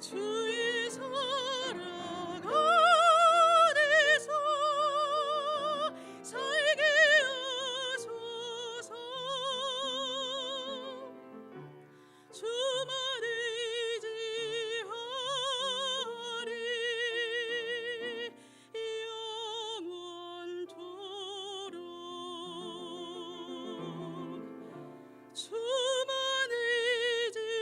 주의 사랑 안에서 살게 하소서. 주만 의지하리 영원토록. 주만 의지하리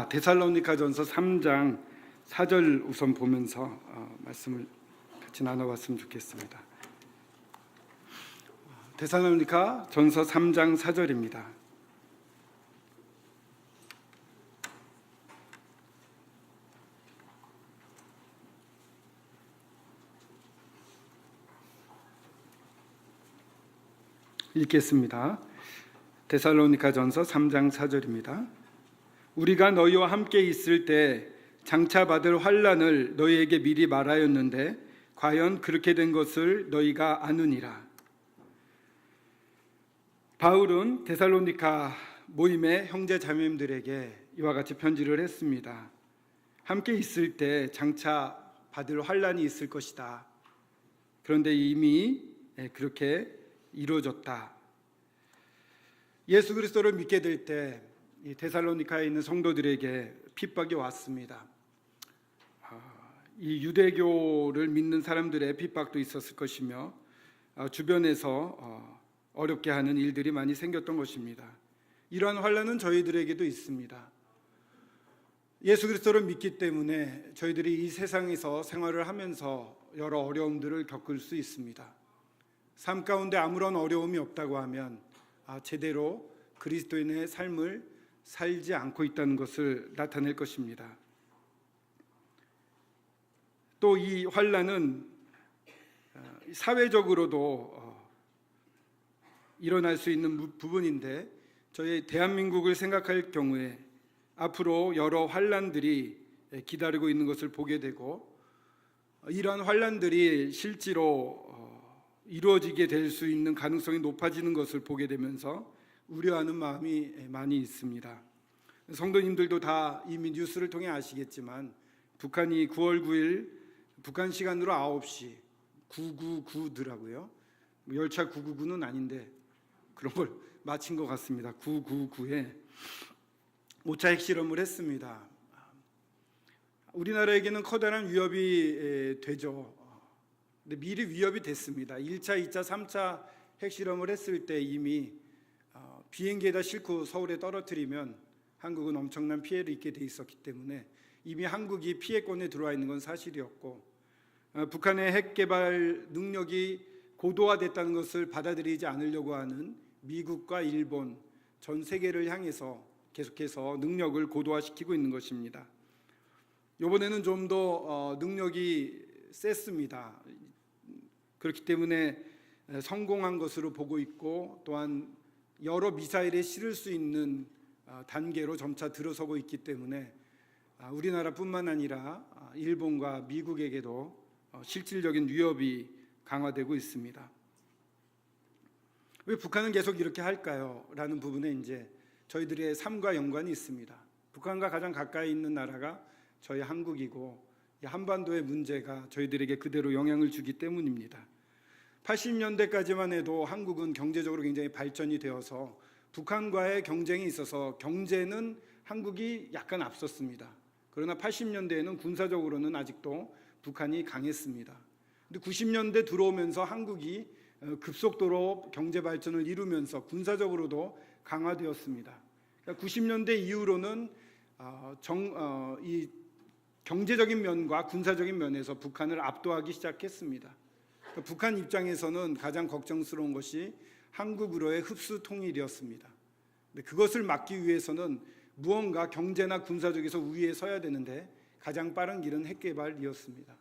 데살로니가전서 3장 4절 우선 보면서 말씀을 같이 나눠봤으면 좋겠습니다. 데살로니가전서 3장 4절입니다. 읽겠습니다. 데살로니가전서 3장 4절입니다. 우리가 너희와 함께 있을 때 장차 받을 환난을 너희에게 미리 말하였는데 과연 그렇게 된 것을 너희가 아느니라. 바울은 데살로니가 모임의 형제 자매님들에게 이와 같이 편지를 했습니다. 함께 있을 때 장차 받을 환난이 있을 것이다. 그런데 이미 그렇게 이루어졌다. 예수 그리스도를 믿게 될 때 이 데살로니가에 있는 성도들에게 핍박이 왔습니다. 이 유대교를 믿는 사람들의 핍박도 있었을 것이며 주변에서 어렵게 하는 일들이 많이 생겼던 것입니다. 이러한 환난은 저희들에게도 있습니다. 예수 그리스도를 믿기 때문에 저희들이 이 세상에서 생활을 하면서 여러 어려움들을 겪을 수 있습니다. 삶 가운데 아무런 어려움이 없다고 하면 제대로 그리스도인의 삶을 살지 않고 있다는 것을 나타낼 것입니다. 또 이 환난은 사회적으로도 일어날 수 있는 부분인데 저희 대한민국을 생각할 경우에 앞으로 여러 환난들이 기다리고 있는 것을 보게 되고 이러한 환난들이 실제로 이루어지게 될 수 있는 가능성이 높아지는 것을 보게 되면서 우려하는 마음이 많이 있습니다. 성도님들도 다 이미 뉴스를 통해 아시겠지만 북한이 9월 9일 북한 시간으로 9시 999더라고요. 열차 999는 아닌데 그런 걸 마친 것 같습니다. 999에 5차 핵실험을 했습니다. 우리나라에게는 커다란 위협이 되죠. 근데 미리 위협이 됐습니다. 1차, 2차, 3차 핵실험을 했을 때 이미 비행기에다 싣고 서울에 떨어뜨리면 한국은 엄청난 피해를 입게 돼 있었기 때문에 이미 한국이 피해권에 들어와 있는 건 사실이었고 북한의 핵 개발 능력이 고도화됐다는 것을 받아들이지 않으려고 하는 미국과 일본, 전 세계를 향해서 계속해서 능력을 고도화시키고 있는 것입니다. 이번에는 좀 더 능력이 셌습니다. 그렇기 때문에 성공한 것으로 보고 있고 또한 여러 미사일에 실을 수 있는 단계로 점차 들어서고 있기 때문에 우리나라뿐만 아니라 일본과 미국에게도 실질적인 위협이 강화되고 있습니다. 왜 북한은 계속 이렇게 할까요? 라는 부분에 이제 저희들의 삶과 연관이 있습니다. 북한과 가장 가까이 있는 나라가 저희 한국이고 이 한반도의 문제가 저희들에게 그대로 영향을 주기 때문입니다. 80년대까지만 해도 한국은 경제적으로 굉장히 발전이 되어서 북한과의 경쟁이 있어서 경제는 한국이 약간 앞섰습니다. 그러나 80년대에는 군사적으로는 아직도 북한이 강했습니다. 근데 90년대 들어오면서 한국이 급속도로 경제 발전을 이루면서 군사적으로도 강화되었습니다. 그러니까 90년대 이후로는 이 경제적인 면과 군사적인 면에서 북한을 압도하기 시작했습니다. 그러니까 북한 입장에서는 가장 걱정스러운 것이 한국으로의 흡수 통일이었습니다. 근데 그것을 막기 위해서는 무언가 경제나 군사적에서 우위에 서야 되는데 가장 빠른 길은 핵 개발이었습니다.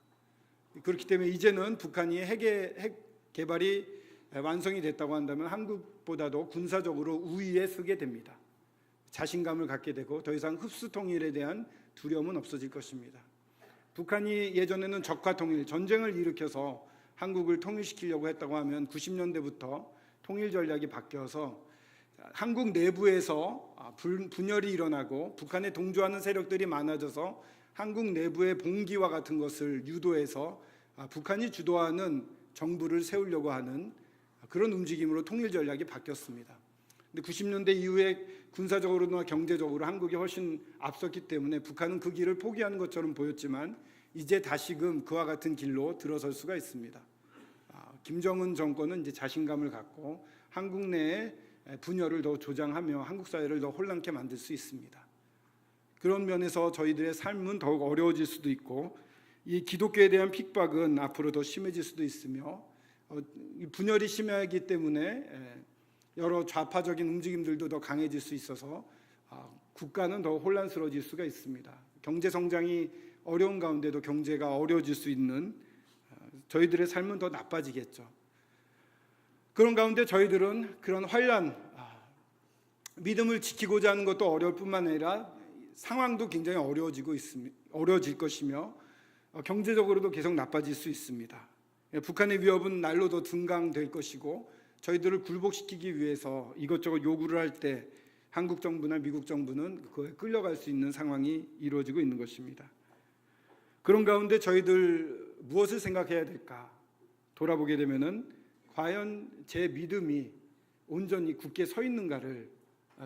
그렇기 때문에 이제는 북한이 핵 개발이 완성이 됐다고 한다면 한국보다도 군사적으로 우위에 서게 됩니다. 자신감을 갖게 되고 더 이상 흡수 통일에 대한 두려움은 없어질 것입니다. 북한이 예전에는 적화 통일, 전쟁을 일으켜서 한국을 통일시키려고 했다고 하면 90년대부터 통일 전략이 바뀌어서 한국 내부에서 분열이 일어나고 북한에 동조하는 세력들이 많아져서 한국 내부의 봉기와 같은 것을 유도해서 북한이 주도하는 정부를 세우려고 하는 그런 움직임으로 통일 전략이 바뀌었습니다. 근데 90년대 이후에 군사적으로나 경제적으로 한국이 훨씬 앞섰기 때문에 북한은 그 길을 포기하는 것처럼 보였지만 이제 다시금 그와 같은 길로 들어설 수가 있습니다. 김정은 정권은 이제 자신감을 갖고 한국 내에 분열을 더 조장하며 한국 사회를 더 혼란케 만들 수 있습니다. 그런 면에서 저희들의 삶은 더욱 어려워질 수도 있고 이 기독교에 대한 핍박은 앞으로 더 심해질 수도 있으며 분열이 심하기 때문에 여러 좌파적인 움직임들도 더 강해질 수 있어서 국가는 더 혼란스러워질 수가 있습니다. 경제 성장이 어려운 가운데도 경제가 어려워질 수 있는 저희들의 삶은 더 나빠지겠죠. 그런 가운데 저희들은 그런 환란, 믿음을 지키고자 하는 것도 어려울 뿐만 아니라 상황도 굉장히 어려워질 것이며 경제적으로도 계속 나빠질 수 있습니다. 북한의 위협은 날로 더 증강될 것이고 저희들을 굴복시키기 위해서 이것저것 요구를 할 때 한국 정부나 미국 정부는 그거에 끌려갈 수 있는 상황이 이루어지고 있는 것입니다. 그런 가운데 저희들 무엇을 생각해야 될까 돌아보게 되면은 과연 제 믿음이 온전히 굳게 서 있는가를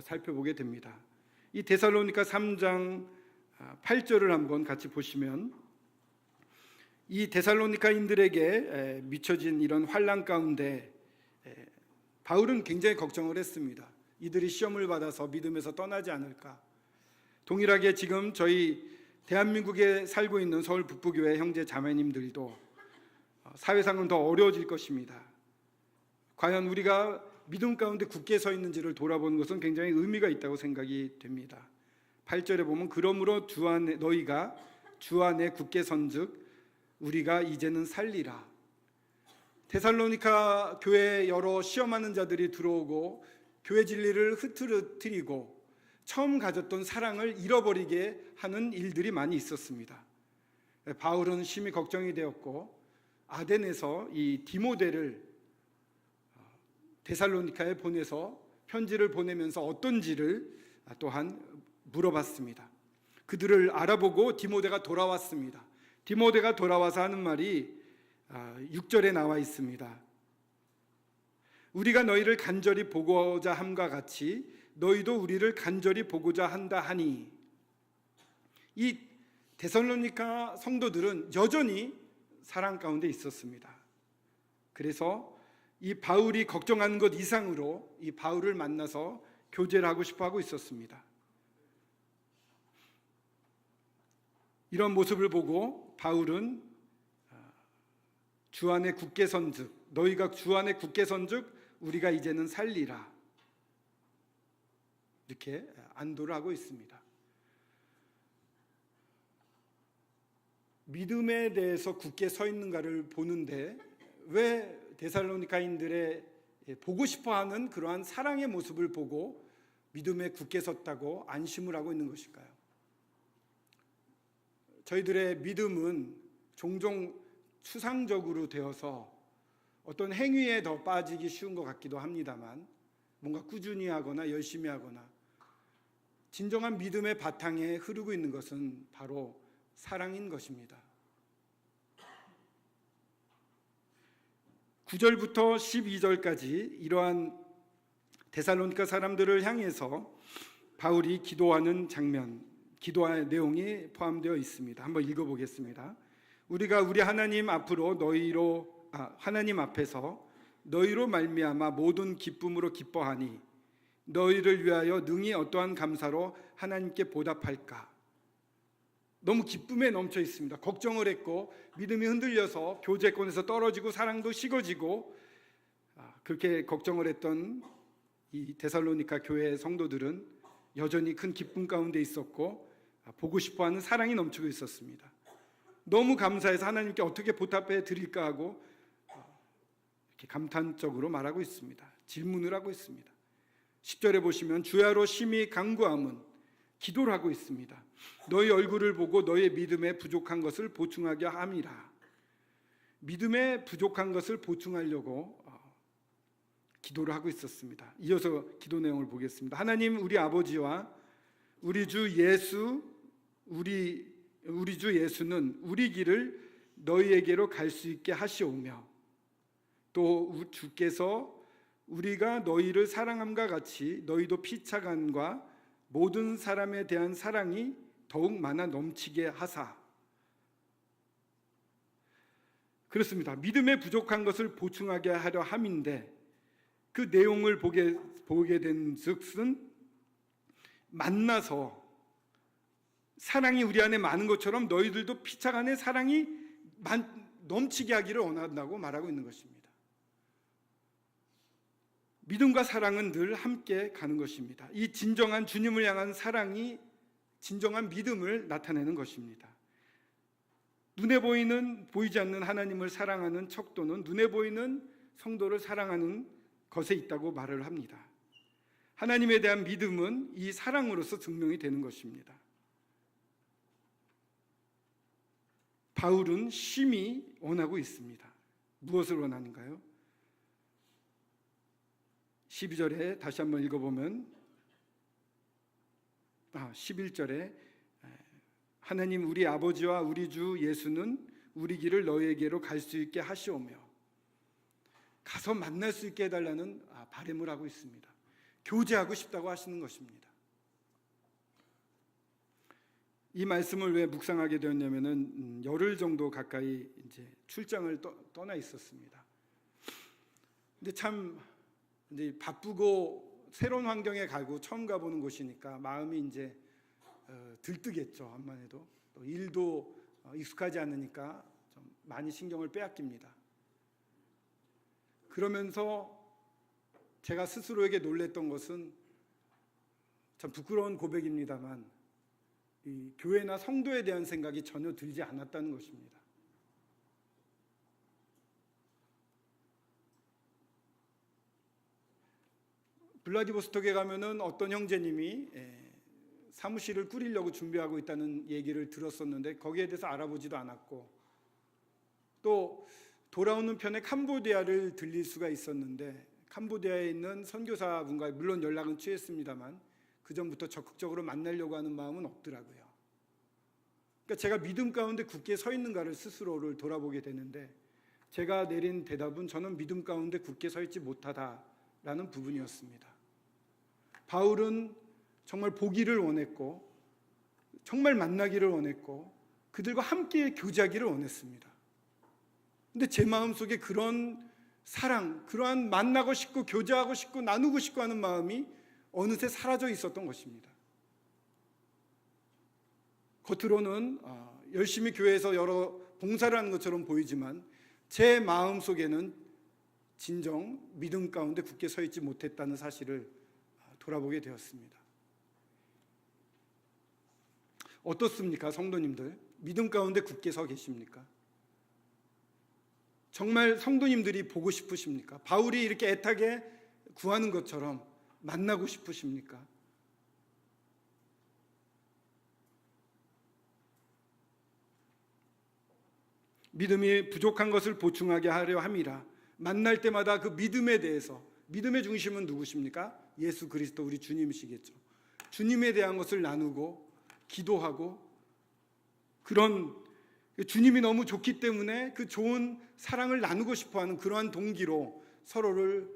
살펴보게 됩니다. 이 데살로니가 3장 8절을 한번 같이 보시면 이 데살로니가인들에게 미쳐진 이런 환난 가운데 바울은 굉장히 걱정을 했습니다. 이들이 시험을 받아서 믿음에서 떠나지 않을까. 동일하게 지금 저희 대한민국에 살고 있는 서울 북부교회 형제 자매님들도 사회상은 더 어려워질 것입니다. 과연 우리가 믿음 가운데 굳게 서 있는지를 돌아보는 것은 굉장히 의미가 있다고 생각이 됩니다. 8절에 보면 그러므로 너희가 주 안에 굳게 선즉 우리가 이제는 살리라. 데살로니가 교회에 여러 시험하는 자들이 들어오고 교회 진리를 흐트러뜨리고 처음 가졌던 사랑을 잃어버리게 하는 일들이 많이 있었습니다. 바울은 심히 걱정이 되었고 아덴에서 이 디모데를 데살로니가에 보내서 편지를 보내면서 어떤지를 또한 물어봤습니다. 그들을 알아보고 디모데가 돌아왔습니다. 디모데가 돌아와서 하는 말이 6절에 나와 있습니다. 우리가 너희를 간절히 보고자 함과 같이 너희도 우리를 간절히 보고자 한다 하니. 이 데살로니가 성도들은 여전히 사랑 가운데 있었습니다. 그래서 이 바울이 걱정하는 것 이상으로 이 바울을 만나서 교제를 하고 싶어 하고 있었습니다. 이런 모습을 보고 바울은 주 안에 굳게 선즉 너희가 주 안에 굳게 선즉 우리가 이제는 살리라 이렇게 안도를 하고 있습니다. 믿음에 대해서 굳게 서 있는가를 보는데 왜 데살로니가인들의 보고 싶어하는 그러한 사랑의 모습을 보고 믿음에 굳게 섰다고 안심을 하고 있는 것일까요? 저희들의 믿음은 종종 추상적으로 되어서 어떤 행위에 더 빠지기 쉬운 것 같기도 합니다만 뭔가 꾸준히 하거나 열심히 하거나 진정한 믿음의 바탕에 흐르고 있는 것은 바로 사랑인 것입니다. 9절부터 12절까지 이러한 데살로니가 사람들을 향해서 바울이 기도하는 장면, 기도의 내용이 포함되어 있습니다. 한번 읽어보겠습니다. 우리가 우리 하나님 앞에서 너희로 말미암아 모든 기쁨으로 기뻐하니 너희를 위하여 능히 어떠한 감사로 하나님께 보답할까. 너무 기쁨에 넘쳐 있습니다. 걱정을 했고 믿음이 흔들려서 교제권에서 떨어지고 사랑도 식어지고 그렇게 걱정을 했던 이 데살로니가 교회 성도들은 여전히 큰 기쁨 가운데 있었고 보고 싶어하는 사랑이 넘치고 있었습니다. 너무 감사해서 하나님께 어떻게 보답해 드릴까 하고 이렇게 감탄적으로 말하고 있습니다. 질문을 하고 있습니다. 10절에 보시면 주야로 심히 간구함은 기도를 하고 있습니다. 너희 얼굴을 보고 너희의 믿음에 부족한 것을 보충하게 함이라. 믿음에 부족한 것을 보충하려고 기도를 하고 있었습니다. 이어서 기도 내용을 보겠습니다. 하나님, 우리 아버지와 우리 주 예수는 우리 길을 너희에게로 갈 수 있게 하시오며 또 주께서 우리가 너희를 사랑함과 같이 너희도 피차간과 모든 사람에 대한 사랑이 더욱 많아 넘치게 하사. 그렇습니다. 믿음에 부족한 것을 보충하게 하려 함인데 그 내용을 보게 된 즉슨 만나서 사랑이 우리 안에 많은 것처럼 너희들도 피차간의 사랑이 넘치게 하기를 원한다고 말하고 있는 것입니다. 믿음과 사랑은 늘 함께 가는 것입니다. 이 진정한 주님을 향한 사랑이 진정한 믿음을 나타내는 것입니다. 눈에 보이지 않는 하나님을 사랑하는 척도는 눈에 보이는 성도를 사랑하는 것에 있다고 말을 합니다. 하나님에 대한 믿음은 이 사랑으로서 증명이 되는 것입니다. 바울은 심히 원하고 있습니다. 무엇을 원하는가요? 12절에 다시 한번 읽어보면 11절에 하나님 우리 아버지와 우리 주 예수는 우리 길을 너희에게로 갈 수 있게 하시오며 가서 만날 수 있게 해달라는 바람을 하고 있습니다. 교제하고 싶다고 하시는 것입니다. 이 말씀을 왜 묵상하게 되었냐면은 열흘 정도 가까이 이제 출장을 떠나 있었습니다. 근데 참 이제 바쁘고 새로운 환경에 가고 처음 가보는 곳이니까 마음이 이제 들뜨겠죠. 암만 해도 또 일도 익숙하지 않으니까 좀 많이 신경을 빼앗깁니다. 그러면서 제가 스스로에게 놀랬던 것은 참 부끄러운 고백입니다만 이 교회나 성도에 대한 생각이 전혀 들지 않았다는 것입니다. 블라디보스톡에 가면은 어떤 형제님이 사무실을 꾸리려고 준비하고 있다는 얘기를 들었었는데 거기에 대해서 알아보지도 않았고 또 돌아오는 편에 캄보디아를 들릴 수가 있었는데 캄보디아에 있는 선교사분과 물론 연락은 취했습니다만 그 전부터 적극적으로 만나려고 하는 마음은 없더라고요. 그러니까 제가 믿음 가운데 굳게 서 있는가를 스스로를 돌아보게 되는데 제가 내린 대답은 저는 믿음 가운데 굳게 서 있지 못하다라는 부분이었습니다. 바울은 정말 보기를 원했고 정말 만나기를 원했고 그들과 함께 교제하기를 원했습니다. 근데 제 마음속에 그런 사랑, 그러한 만나고 싶고 교제하고 싶고 나누고 싶고 하는 마음이 어느새 사라져 있었던 것입니다. 겉으로는 열심히 교회에서 여러 봉사를 하는 것처럼 보이지만 제 마음속에는 진정 믿음 가운데 굳게 서 있지 못했다는 사실을 돌아보게 되었습니다. 어떻습니까, 성도님들? 믿음 가운데 굳게 서 계십니까? 정말 성도님들이 보고 싶으십니까? 바울이 이렇게 애타게 구하는 것처럼 만나고 싶으십니까? 믿음이 부족한 것을 보충하게 하려 함이라. 만날 때마다 그 믿음에 대해서, 믿음의 중심은 누구십니까? 예수 그리스도 우리 주님이시겠죠. 주님에 대한 것을 나누고 기도하고 그런 주님이 너무 좋기 때문에 그 좋은 사랑을 나누고 싶어하는 그러한 동기로 서로를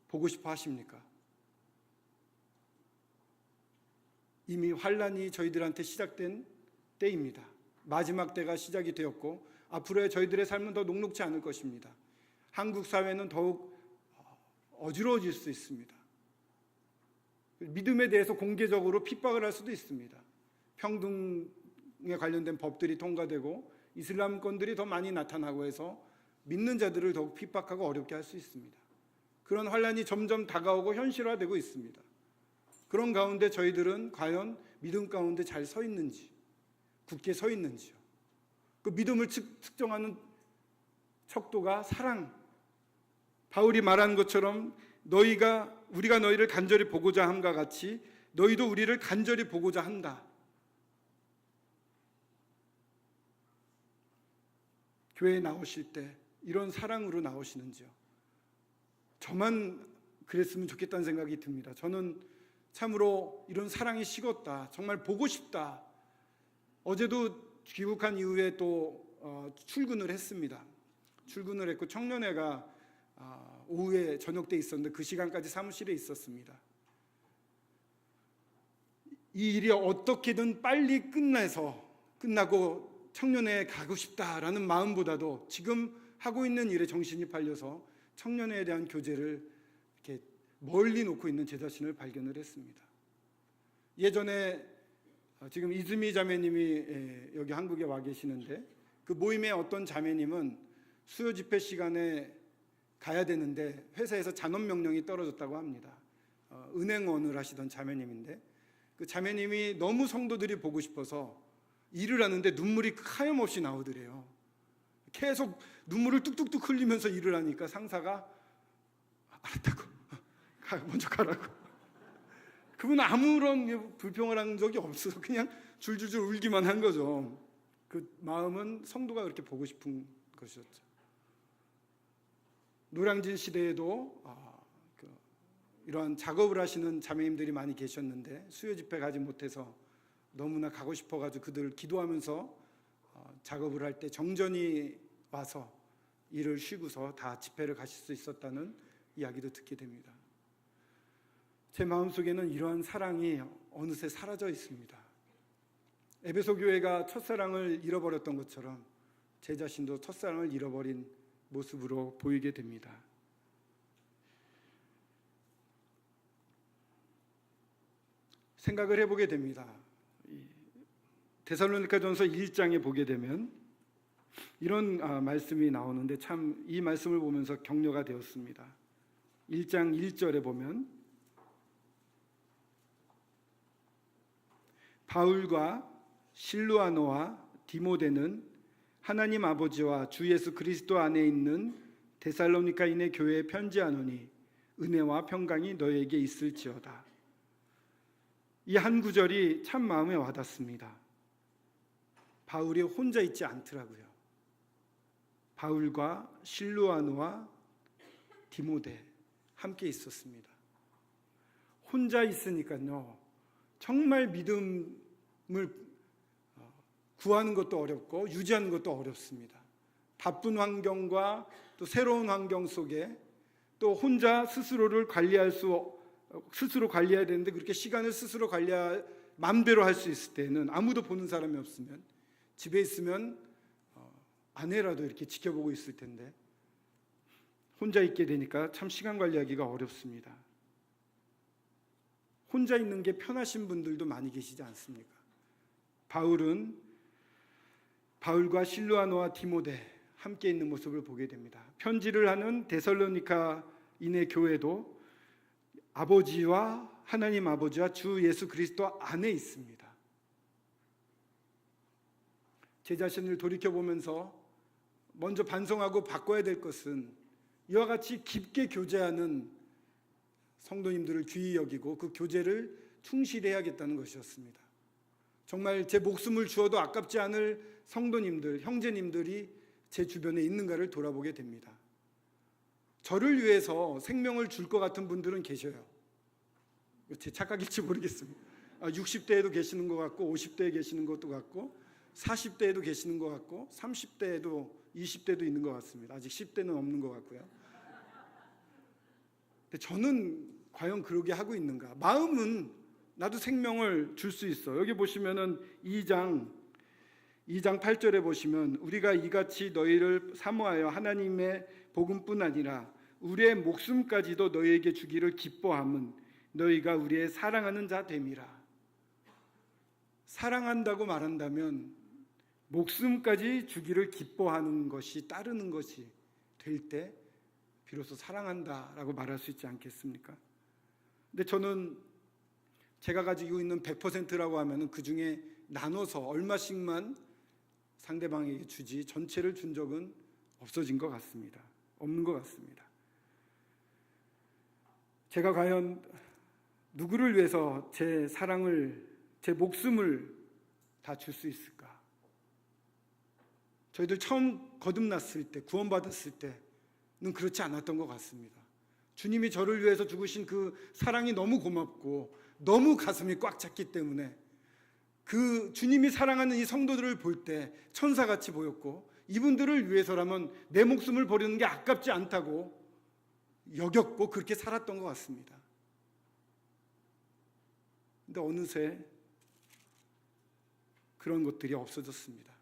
보고 싶어 하십니까? 이미 환란이 저희들한테 시작된 때입니다. 마지막 때가 시작이 되었고 앞으로의 저희들의 삶은 더 녹록지 않을 것입니다. 한국 사회는 더욱 어지러워질 수 있습니다. 믿음에 대해서 공개적으로 핍박을 할 수도 있습니다. 평등에 관련된 법들이 통과되고 이슬람권들이 더 많이 나타나고 해서 믿는 자들을 더욱 핍박하고 어렵게 할 수 있습니다. 그런 환란이 점점 다가오고 현실화되고 있습니다. 그런 가운데 저희들은 과연 믿음 가운데 잘 서 있는지, 굳게 서 있는지요. 그 믿음을 측정하는 척도가 사랑, 바울이 말한 것처럼 우리가 너희를 간절히 보고자 함과 같이 너희도 우리를 간절히 보고자 한다. 교회에 나오실 때 이런 사랑으로 나오시는지요? 저만 그랬으면 좋겠다는 생각이 듭니다. 저는 참으로 이런 사랑이 식었다. 정말 보고 싶다. 어제도 귀국한 이후에 또 출근을 했습니다. 출근을 했고 청년회가 오후에 저녁 때 있었는데 그 시간까지 사무실에 있었습니다. 이 일이 어떻게든 빨리 끝나고 청년회에 가고 싶다라는 마음보다도 지금 하고 있는 일에 정신이 팔려서 청년회에 대한 교제를 이렇게 멀리 놓고 있는 제 자신을 발견을 했습니다. 예전에 지금 이즈미 자매님이 여기 한국에 와 계시는데 그 모임의 어떤 자매님은 수요 집회 시간에 가야 되는데 회사에서 잔업 명령이 떨어졌다고 합니다. 은행원을 하시던 자매님인데 그 자매님이 너무 성도들이 보고 싶어서 일을 하는데 눈물이 하염없이 나오더래요. 계속 눈물을 뚝뚝뚝 흘리면서 일을 하니까 상사가 알았다고 먼저 가라고. 그분은 아무런 불평을 한 적이 없어서 그냥 줄줄줄 울기만 한 거죠. 그 마음은 성도가 그렇게 보고 싶은 것이었죠. 노량진 시대에도 이러한 작업을 하시는 자매님들이 많이 계셨는데 수요 집회 가지 못해서 너무나 가고 싶어가지고 그들 기도하면서 작업을 할 때 정전이 와서 일을 쉬고서 다 집회를 가실 수 있었다는 이야기도 듣게 됩니다. 제 마음속에는 이러한 사랑이 어느새 사라져 있습니다. 에베소 교회가 첫사랑을 잃어버렸던 것처럼 제 자신도 첫사랑을 잃어버린 모습으로 보이게 됩니다. 생각을 해보게 됩니다. 데살로니가전서 1장에 보게 되면 이런 말씀이 나오는데 참 이 말씀을 보면서 격려가 되었습니다. 1장 1절에 보면 바울과 실루아노와 디모데는 하나님 아버지와 주 예수 그리스도 안에 있는 데살로니가인의 교회에 편지하노니 은혜와 평강이 너에게 있을지어다. 이 한 구절이 참 마음에 와닿습니다. 바울이 혼자 있지 않더라고요. 바울과 실루아노와 디모데 함께 있었습니다. 혼자 있으니까요, 정말 믿음을 구하는 것도 어렵고 유지하는 것도 어렵습니다. 바쁜 환경과 또 새로운 환경 속에 또 혼자 스스로 관리해야 되는데 그렇게 시간을 스스로 마음대로 할 수 있을 때는 아무도 보는 사람이 없으면 집에 있으면 아내라도 이렇게 지켜보고 있을 텐데 혼자 있게 되니까 참 시간 관리하기가 어렵습니다. 혼자 있는 게 편하신 분들도 많이 계시지 않습니까? 바울과 실루아노와 디모데 함께 있는 모습을 보게 됩니다. 편지를 하는 데살로니가인의 교회도 하나님 아버지와 주 예수 그리스도 안에 있습니다. 제 자신을 돌이켜보면서 먼저 반성하고 바꿔야 될 것은 이와 같이 깊게 교제하는 성도님들을 귀히 여기고 그 교제를 충실히 해야겠다는 것이었습니다. 정말 제 목숨을 주어도 아깝지 않을 성도님들, 형제님들이 제 주변에 있는가를 돌아보게 됩니다. 저를 위해서 생명을 줄 것 같은 분들은 계셔요. 제 착각일지 모르겠습니다. 60대에도 계시는 것 같고 50대에 계시는 것도 같고 40대에도 계시는 것 같고 30대에도 20대도 있는 것 같습니다. 아직 10대는 없는 것 같고요. 근데 저는 과연 그러게 하고 있는가? 마음은 나도 생명을 줄 수 있어. 여기 보시면은 2장 8절에 보시면 우리가 이같이 너희를 사모하여 하나님의 복음뿐 아니라 우리의 목숨까지도 너희에게 주기를 기뻐함은 너희가 우리의 사랑하는 자 됨이라. 사랑한다고 말한다면 목숨까지 주기를 기뻐하는 것이 따르는 것이 될 때 비로소 사랑한다라고 말할 수 있지 않겠습니까? 근데 저는 제가 가지고 있는 100%라고 하면은 그 중에 나눠서 얼마씩만 상대방에게 주지 전체를 준 적은 없는 것 같습니다. 제가 과연 누구를 위해서 제 사랑을, 제 목숨을 다 줄 수 있을까? 저희들 처음 거듭났을 때, 구원받았을 때는 그렇지 않았던 것 같습니다. 주님이 저를 위해서 죽으신 그 사랑이 너무 고맙고 너무 가슴이 꽉 찼기 때문에 그 주님이 사랑하는 이 성도들을 볼 때 천사같이 보였고, 이분들을 위해서라면 내 목숨을 버리는 게 아깝지 않다고 여겼고 그렇게 살았던 것 같습니다. 근데 어느새 그런 것들이 없어졌습니다.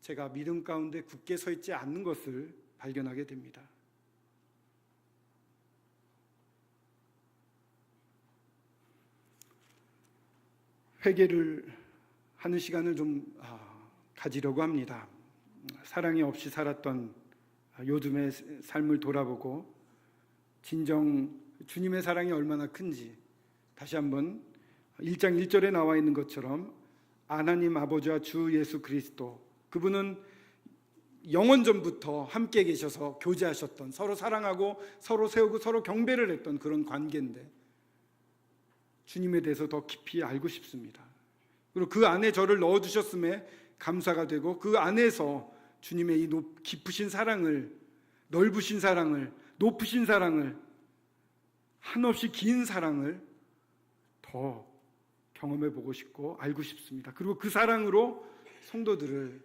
제가 믿음 가운데 굳게 서 있지 않는 것을 발견하게 됩니다. 회개를 하는 시간을 좀 가지려고 합니다. 사랑이 없이 살았던 요즘의 삶을 돌아보고 진정 주님의 사랑이 얼마나 큰지 다시 한번 1장 1절에 나와 있는 것처럼 하나님 아버지와 주 예수 그리스도, 그분은 영원 전부터 함께 계셔서 교제하셨던, 서로 사랑하고 서로 세우고 서로 경배를 했던 그런 관계인데 주님에 대해서 더 깊이 알고 싶습니다. 그리고 그 안에 저를 넣어주셨음에 감사가 되고, 그 안에서 주님의 이 깊으신 사랑을, 넓으신 사랑을, 높으신 사랑을, 한없이 긴 사랑을 더 경험해 보고 싶고 알고 싶습니다. 그리고 그 사랑으로 성도들을,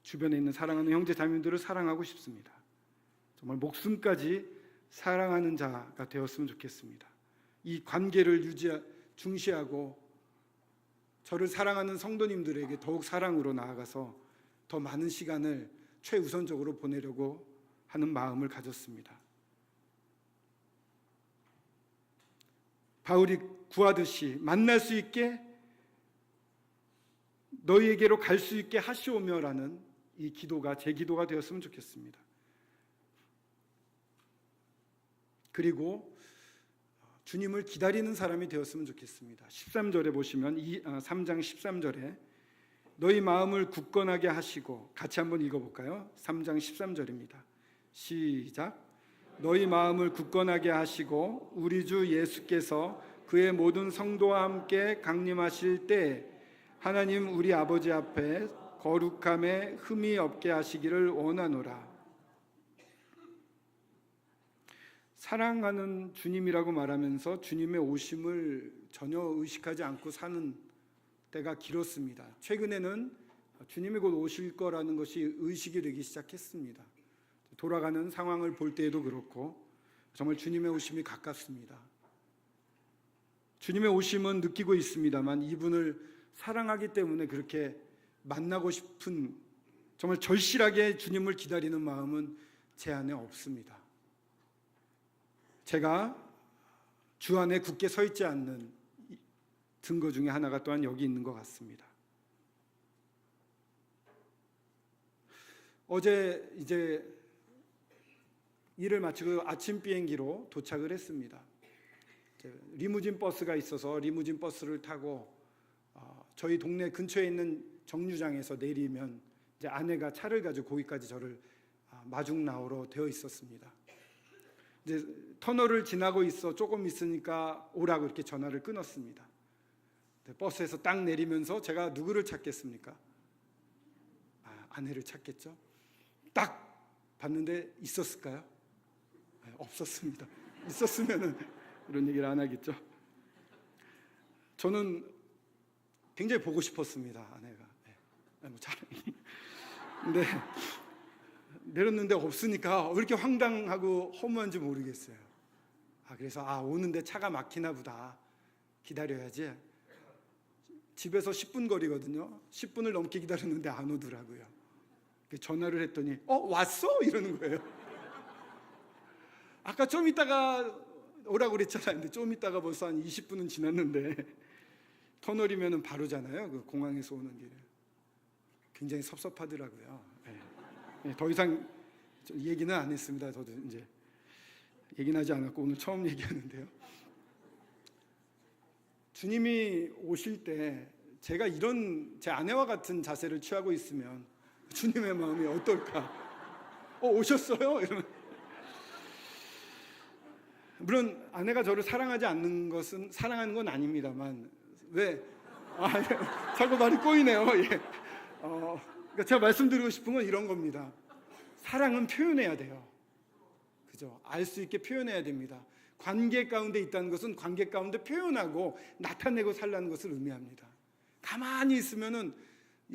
주변에 있는 사랑하는 형제 자매들을 사랑하고 싶습니다. 정말 목숨까지 사랑하는 자가 되었으면 좋겠습니다. 이 관계를 중시하고 저를 사랑하는 성도님들에게 더욱 사랑으로 나아가서 더 많은 시간을 최우선적으로 보내려고 하는 마음을 가졌습니다. 바울이 구하듯이 만날 수 있게, 너희에게로 갈 수 있게 하시오며라는 이 기도가 제 기도가 되었으면 좋겠습니다. 그리고 주님을 기다리는 사람이 되었으면 좋겠습니다. 13절에 보시면 3장 13절에 너희 마음을 굳건하게 하시고, 같이 한번 읽어볼까요? 3장 13절입니다. 시작. 너희 마음을 굳건하게 하시고 우리 주 예수께서 그의 모든 성도와 함께 강림하실 때 하나님 우리 아버지 앞에 거룩함에 흠이 없게 하시기를 원하노라. 사랑하는 주님이라고 말하면서 주님의 오심을 전혀 의식하지 않고 사는 때가 길었습니다. 최근에는 주님이 곧 오실 거라는 것이 의식이 되기 시작했습니다. 돌아가는 상황을 볼 때에도 그렇고 정말 주님의 오심이 가깝습니다. 주님의 오심은 느끼고 있습니다만 이분을 사랑하기 때문에 그렇게 만나고 싶은, 정말 절실하게 주님을 기다리는 마음은 제 안에 없습니다. 제가 주 안에 굳게 서 있지 않는 증거 중에 하나가 또한 여기 있는 것 같습니다. 어제 이제 일을 마치고 아침 비행기로 도착을 했습니다. 리무진 버스가 있어서 리무진 버스를 타고 저희 동네 근처에 있는 정류장에서 내리면 이제 아내가 차를 가지고 거기까지 저를 마중 나오러 되어 있었습니다. 이제 터널을 지나고 있어 조금 있으니까 오라고 이렇게 전화를 끊었습니다. 버스에서 딱 내리면서 제가 누구를 찾겠습니까? 아내를 찾겠죠. 딱 봤는데 있었을까요? 없었습니다. 있었으면은 이런 얘기를 안 하겠죠. 저는 굉장히 보고 싶었습니다, 아내가. 근데 내렸는데 없으니까 왜 이렇게 황당하고 허무한지 모르겠어요. 그래서 오는데 차가 막히나 보다, 기다려야지. 집에서 10분 거리거든요. 10분을 넘게 기다렸는데 안 오더라고요. 전화를 했더니 왔어? 이러는 거예요. 아까 좀 있다가 오라고 그랬잖아요. 근데 좀 있다가 벌써 한 20분은 지났는데 터널이면 바로잖아요. 그 공항에서 오는 길에. 굉장히 섭섭하더라고요. 더 이상 얘기는 안 했습니다. 저도 이제 얘기는 하지 않았고 오늘 처음 얘기하는데요. 주님이 오실 때 제가 이런 제 아내와 같은 자세를 취하고 있으면 주님의 마음이 어떨까? 오셨어요? 이러면 물론 아내가 저를 사랑하지 않는 것은 사랑하는 건 아닙니다만 왜 자꾸 말이 꼬이네요. 예. 그러니까 제가 말씀드리고 싶은 건 이런 겁니다. 사랑은 표현해야 돼요. 그죠? 알 수 있게 표현해야 됩니다. 관계 가운데 있다는 것은 관계 가운데 표현하고 나타내고 살라는 것을 의미합니다. 가만히 있으면은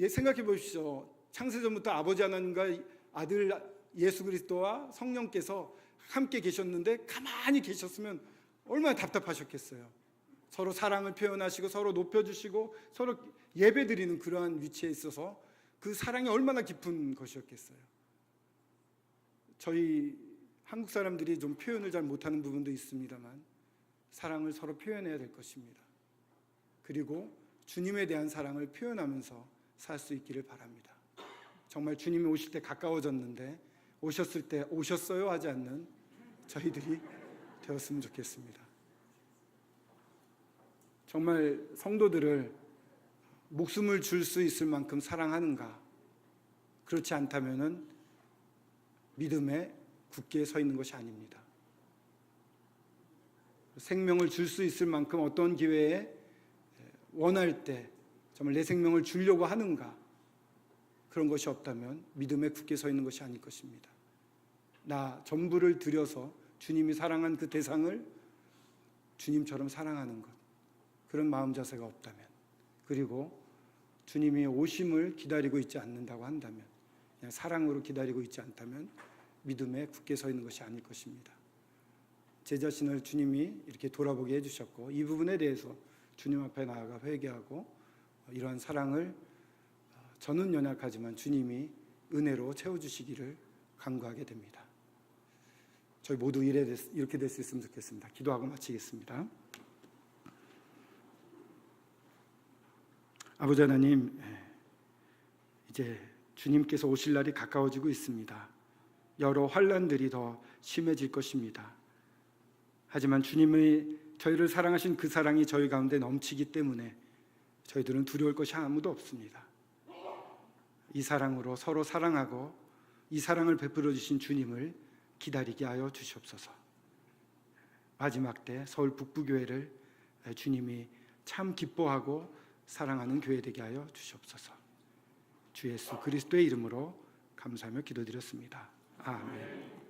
생각해 보십시오. 창세전부터 아버지 하나님과 아들 예수 그리스도와 성령께서 함께 계셨는데 가만히 계셨으면 얼마나 답답하셨겠어요. 서로 사랑을 표현하시고 서로 높여주시고 서로 예배드리는 그러한 위치에 있어서 그 사랑이 얼마나 깊은 것이었겠어요. 저희 한국 사람들이 좀 표현을 잘 못하는 부분도 있습니다만 사랑을 서로 표현해야 될 것입니다. 그리고 주님에 대한 사랑을 표현하면서 살 수 있기를 바랍니다. 정말 주님이 오실 때 가까워졌는데 오셨을 때 오셨어요 하지 않는 저희들이 되었으면 좋겠습니다. 정말 성도들을 목숨을 줄 수 있을 만큼 사랑하는가? 그렇지 않다면은 믿음에 굳게 서 있는 것이 아닙니다. 생명을 줄 수 있을 만큼 어떤 기회에 원할 때 정말 내 생명을 주려고 하는가? 그런 것이 없다면 믿음에 굳게 서 있는 것이 아닐 것입니다. 나 전부를 들여서 주님이 사랑한 그 대상을 주님처럼 사랑하는 것, 그런 마음 자세가 없다면, 그리고 주님이 오심을 기다리고 있지 않는다고 한다면, 그냥 사랑으로 기다리고 있지 않다면 믿음에 굳게 서 있는 것이 아닐 것입니다. 제 자신을 주님이 이렇게 돌아보게 해주셨고 이 부분에 대해서 주님 앞에 나아가 회개하고 이러한 사랑을 저는 연약하지만 주님이 은혜로 채워주시기를 간구하게 됩니다. 저희 모두 이렇게 될 수 있으면 좋겠습니다. 기도하고 마치겠습니다. 아버지 하나님, 이제 주님께서 오실 날이 가까워지고 있습니다. 여러 환난들이 더 심해질 것입니다. 하지만 주님의 저희를 사랑하신 그 사랑이 저희 가운데 넘치기 때문에 저희들은 두려울 것이 아무도 없습니다. 이 사랑으로 서로 사랑하고 이 사랑을 베풀어 주신 주님을 기다리게 하여 주시옵소서. 마지막 때 서울 북부교회를 주님이 참 기뻐하고 사랑하는 교회 되게 하여 주시옵소서. 주 예수 그리스도의 이름으로 감사하며 기도드렸습니다. 아멘.